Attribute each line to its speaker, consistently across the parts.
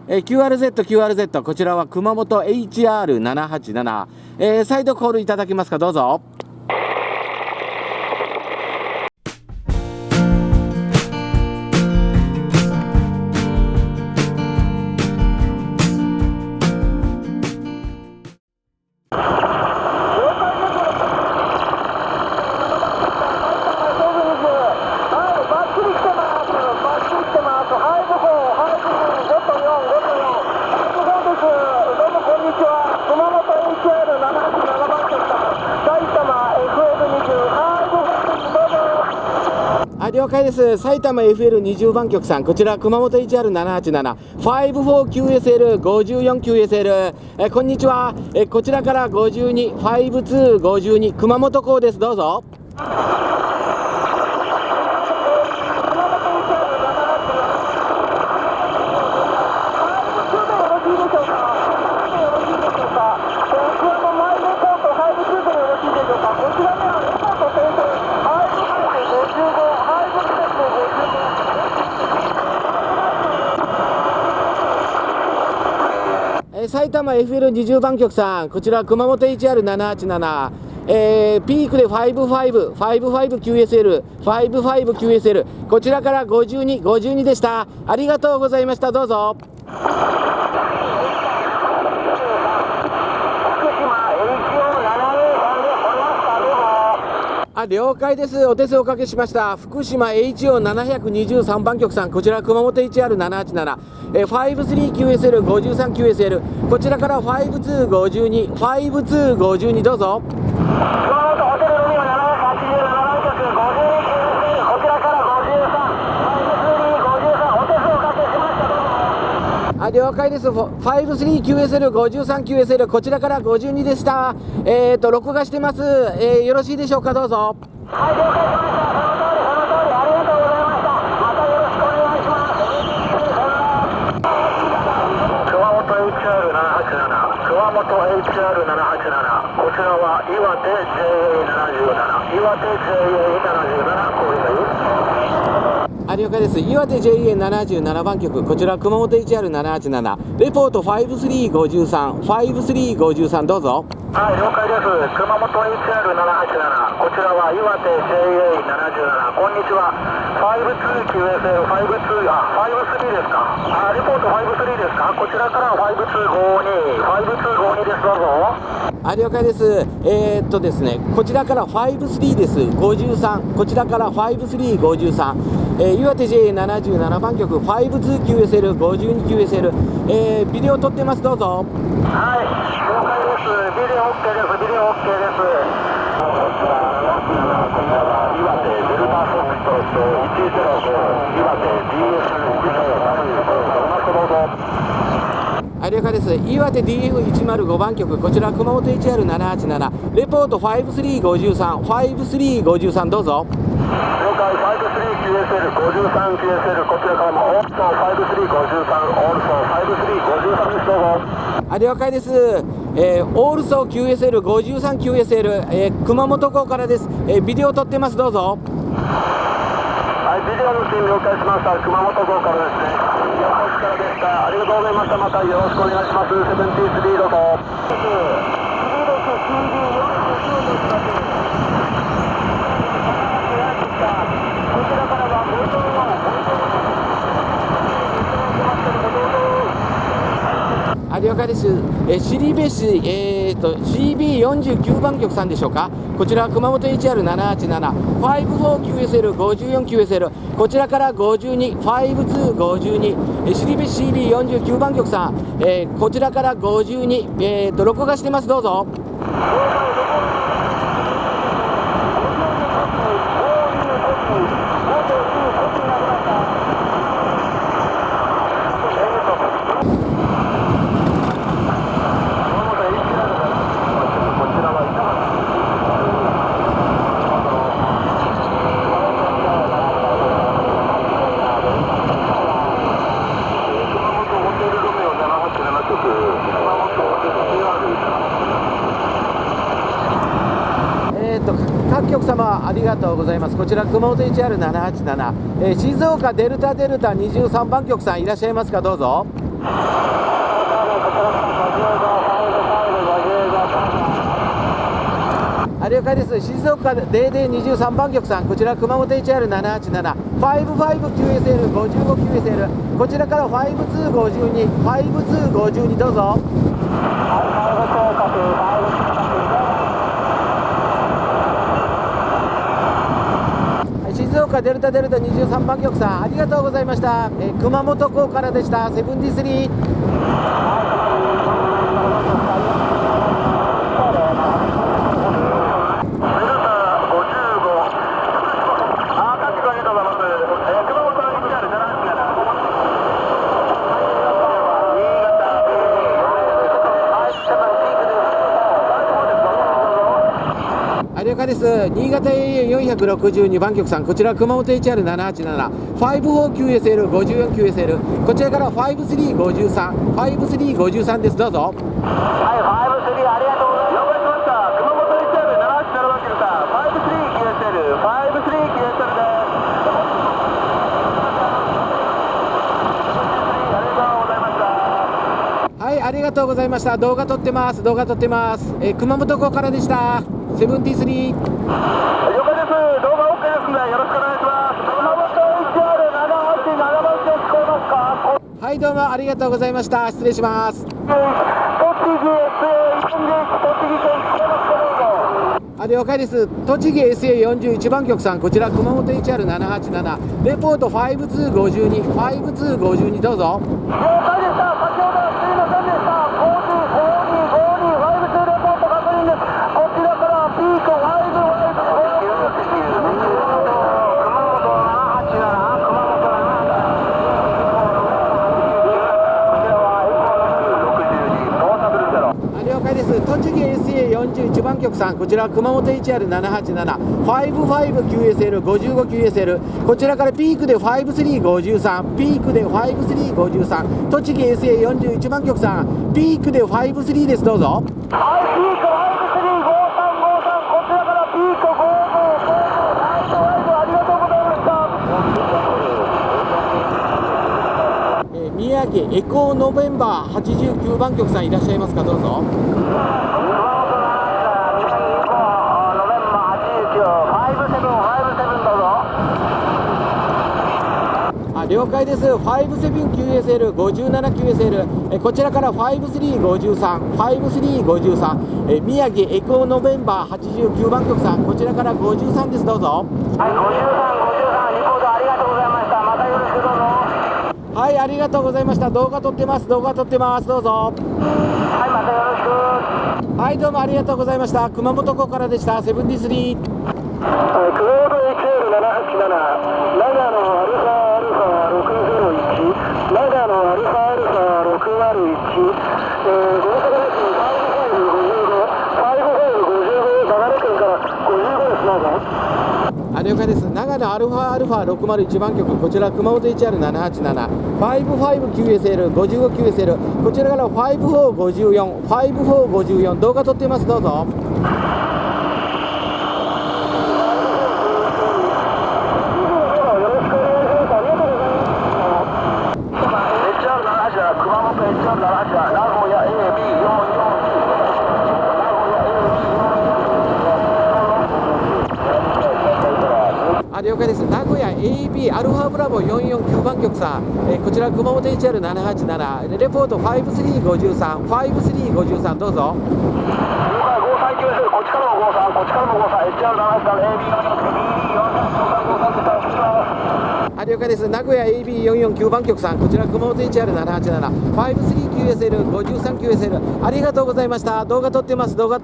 Speaker 1: QRZ、こちらは熊本 HR787、再度コールいただけますか、どうぞ。了解です。埼玉 FL20 番局さん、こちら熊本 HR787 54QSL、こんにちは。こちらから52、52、熊本港です。どうぞ。埼玉 FL20 番局さん、こちら熊本 HR787、ピークで55QSL、こちらから52でした。ありがとうございました。どうぞ。了解です。お手数おかけしました。福島 HO723 番局さん、こちら熊本 HR787、53QSL、53QSL、こちらから52、どうぞ。了解です。53QSL、こちらから52でした。録画してます。よろしいでしょうか、どうぞ。はい、了解しました。その通り、ありがとうございました。またよろしくお願いします。
Speaker 2: 熊本 HR787、熊本 HR787、こちらは岩手 JA77、岩手 JA77、これがいい。
Speaker 1: 了解です。岩手 JA77 番局、こちら熊本 HR787、レポート53、どうぞ。
Speaker 2: はい、了解です。熊本 HR787、こちらは岩手 JA77、こんにちは。52QSL、53ですか。レポート53ですか。こちらから52です。どうぞ。
Speaker 1: 了解です。ですね、こちらから53です。53、こちらから53、岩手 JA77 番局 52QSL、ビデオ撮ってます。どうぞ。
Speaker 2: はい、了解です。ビデオ OK です。こちらは岩手デルタフォックストロット105、岩手 DF105、
Speaker 1: 了解です。岩手 DF105 番局、こちら熊本 HR787、レポート53、どうぞ。
Speaker 2: 了解、53QSL、53QSL、こちらからもオールソー53、です。どうぞ。
Speaker 1: 了解です。オールソー QSL、53QSL、熊本港からです。ビデオ撮ってます。どうぞ。
Speaker 2: はい、ビデオのシーン了解しました。熊本港からですね。横須賀でした。ありがとうございました。またよろしくお願いします。73ドと。
Speaker 1: 了解です。尻部市、CB49 番局さんでしょうか。こちら熊本 HR787、54QSL、54QSL、こちらから52、尻部 CB49 番局さん、こちらから52、録画してます。どうぞ。各局様ありがとうございます。こちら熊本 HR787、静岡デルタ23番局さんいらっしゃいますか。どうぞ。了解です。静岡0023番局さん、こちら熊本 HR787 55QSL55QSL、 こちらから5252 5252どうぞ。静岡デルタ23番局さん、ありがとうございました。熊本港からでした。セブンティスリー。了解です。新潟 AA462 番局さん、こちら熊本 HR787 54QSL54QSL、 こちらから5353 5353です。どうぞ。
Speaker 2: はい、53ありがとうございます。了解しました。熊本 HR787 番局さん 53QSL です。
Speaker 1: はい、ありがとうございました。動画撮ってます。熊本港からでした。セブンティスリー。
Speaker 2: 了解です。動画 OK ですのでよろしくお願いします。熊本 HR787 番局聞こえますか？
Speaker 1: はい、どうもありがとうございました。失礼します。
Speaker 2: 栃木 SA 栃木県聞こえますか？どうぞ。
Speaker 1: 了解です。栃木 SA41 番局さん、こちら熊本 HR787 レポート5252 5252どうぞ。
Speaker 2: 了解でした。先ほどはすいませんでした。525252レポート確認です。こちらからピーク5555
Speaker 1: 了解です。栃木 SA41 番局さん、こちら熊本 HR787 55QSL55QSL、 こちらからピークで5353 ピークで5353、栃木 SA41 番局さん、ピークで53です。どうぞ。
Speaker 2: はい、ピーク5353、こちらからピーク5555、ありがとうございました。
Speaker 1: 宮城エコーノベンバー89番局さん、いらっしゃいますか？どうぞ。了解です。57QSL 57QSL、 こちらから5353 5353、宮城エコーノベンバー89番局さん、こちらから53です。どうぞ。
Speaker 2: はい、5353リポートありがとうございました。またよろしくどうぞ。
Speaker 1: はい、ありがとうございました。動画撮ってます。どうぞ。
Speaker 2: はい、またよろしく。
Speaker 1: はい、どうもありがとうございました。熊本港からでした。セブンティスリー。
Speaker 2: 熊本 HL787 長野アルファアルファ601、長野アルファアルファ601、大阪です5555、長野県から55です。どうぞ。
Speaker 1: 了解です。長野アルファアルファ601番局、こちら熊本 HR787 55QSL 55QSL、 こちらから5454 5454、動画撮ってます。どうぞ。
Speaker 2: 熊本 HR787 名古屋
Speaker 1: 了解です。名古屋 AB アルファブラボ449番局さん、こちら熊本 HR787 レポート5353 5353どうぞ。
Speaker 2: 了解、53QSL、こっちからも53、こっちからも53、HR787 AB
Speaker 1: 了解です。名古屋 AB449 番局さん、こちら熊本 HR787 53QSL 53QSL、 ありがとうございました。動画撮ってます。どうぞ。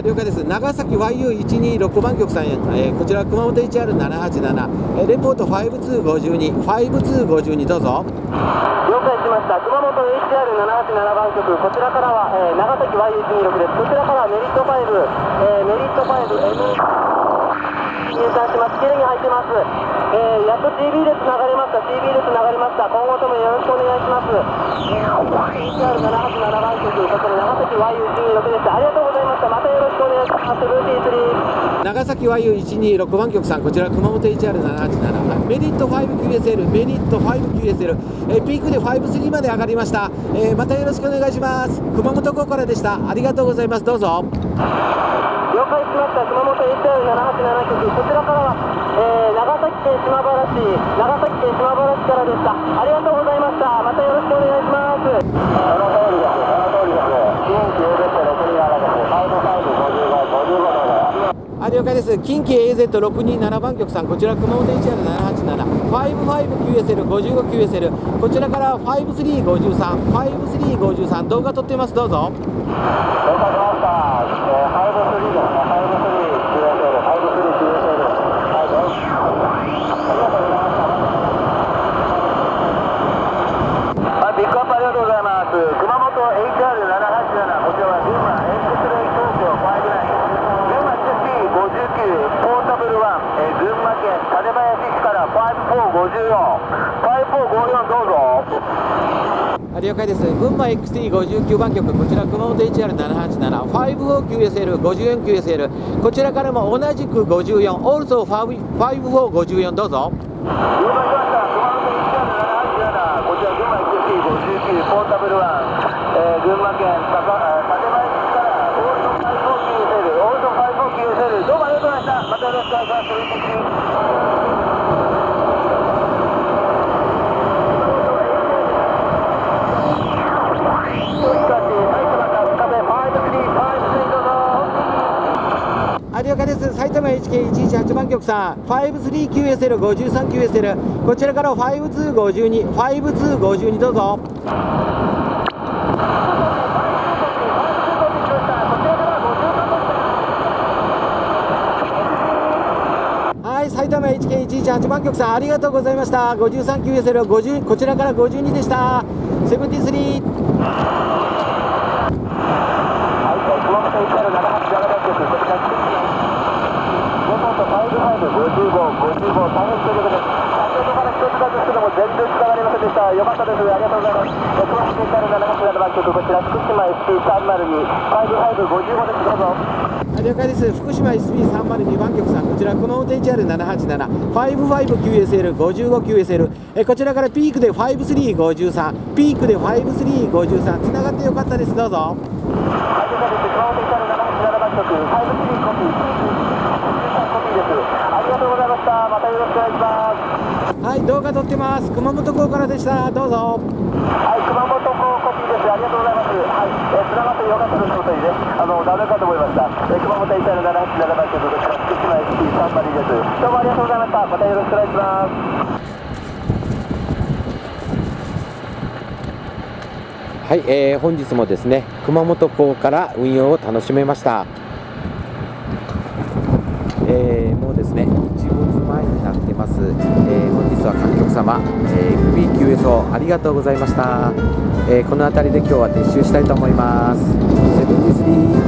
Speaker 1: 了解です。長崎 YU126 番局さん、こちら熊本 HR787 レポート5252 5252どうぞ。
Speaker 2: 了解しました。熊本 HR787 番局、こちらからは、長崎 YU126 です。こちらからメリット5、入山します。きれいに入ってます。やっと CB 列流れました。今後ともよろしくお願いします。HR787 番局、こちら長崎 YU126 です。ありがとうございました。またよろしくお願いします。ブーティー3。
Speaker 1: 長崎和湯126番局さん、こちら熊本 HR787、メリット 5QSL、メリット 5QSL、ピークで53まで上がりました。またよろしくお願いします。熊本港からでした。ありがとうございます。どうぞ。
Speaker 2: 了解しました。熊本 HR787 局、こちらからは、長崎県島原市からでした。ありがとうございました。またよろしくお願いします。その通りです。近畿 AZ627 です。
Speaker 1: 了解です。近畿 AZ627 番局さん、こちら熊本 HR787、55QSL、55QSL、こちらから5353、5353、動画撮ってます。どうぞ。
Speaker 2: 了解しました。53ですね。53QSL、53QSL。ピックアップありがとうございます。熊本 HR787、こちらは群馬 X-ray 東京59、群馬 XP59、ポータブル1、群馬県館林市から5454、5454どうぞ。
Speaker 1: 了解です。群馬 XT59 番局、こちら熊本 HR787、55QSL、54QSL、こちらからも同じく54、also 5454、どうぞ。
Speaker 2: 了解しました。熊本 HR787、こちら群馬 XT59、ポータブル1、群馬県館林市からオールド 54QSL、どうもありがとうございました。またよろしくお願いします。
Speaker 1: 了解です。埼玉 HK118 番局さん、53QSL、53QSL、こちらから5252、5252、どうぞ。はい、埼玉 HK118 番局さん、ありがとうございました。53QSL、50、こちらから52でした。73。55、大変失礼です。先ほどから一つだけですけども、全然伝わりませんでした。よかったです。ありがとうございます。熊本県から787番局、こちら福島 SP302、5555です。どうぞ。了解です。福島 SB302 番局さん、こちら熊本 HR787、55QSL、55QSL、こちらからピークで5353、ピークで5353、つながってよかったです。どうぞ。
Speaker 2: はい、了解です。熊本 HR787番局、53コピー、コピーです。ありがとうございました。またよろしくお願いします。
Speaker 1: はい、動画撮ってます。熊本港からでした。どうぞ。
Speaker 2: はい、熊本港コピーです。ありがとうございます。はい、つながってよかったですことにね、ダメかと思いました。熊本 HR787番局、こちら福島 SP302 です。どうもありがとうございました。またよろしくお願いします。
Speaker 1: はい、本日もですね、熊本港から運用を楽しめました。もうですね、日没前になってます。本日は各局様、FBQSO ありがとうございました。この辺りで今日は撤収したいと思います。73